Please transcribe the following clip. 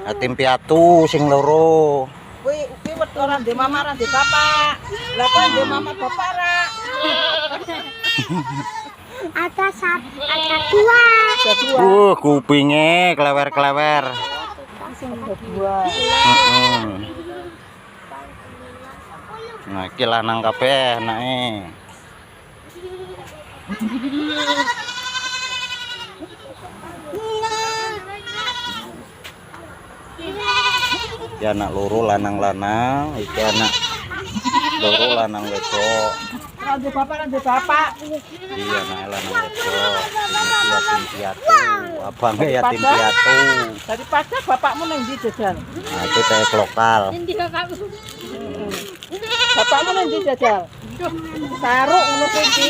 Yatim piatu sing loro. Kuwi wet ora ndek mama ora ndek bapak. Lah kok ndek mama bapak ra? Ada dua. Kupinge klewer-klewer. Dua. Nah, iki lanang kabeh anake. Iki anak loro lanang-lanang, iki anak loro lanang wedok. Ora ndek bapak, ora ndek bapak. Iya, anak lanang wedok. Ini yatim piatu, abange yatim piatu. Dari pajak bapakmu nang ndi jajal? Nah, itu TS lokal. Bapakmu nang ndi jajal? Saruk ngono kuwi iki.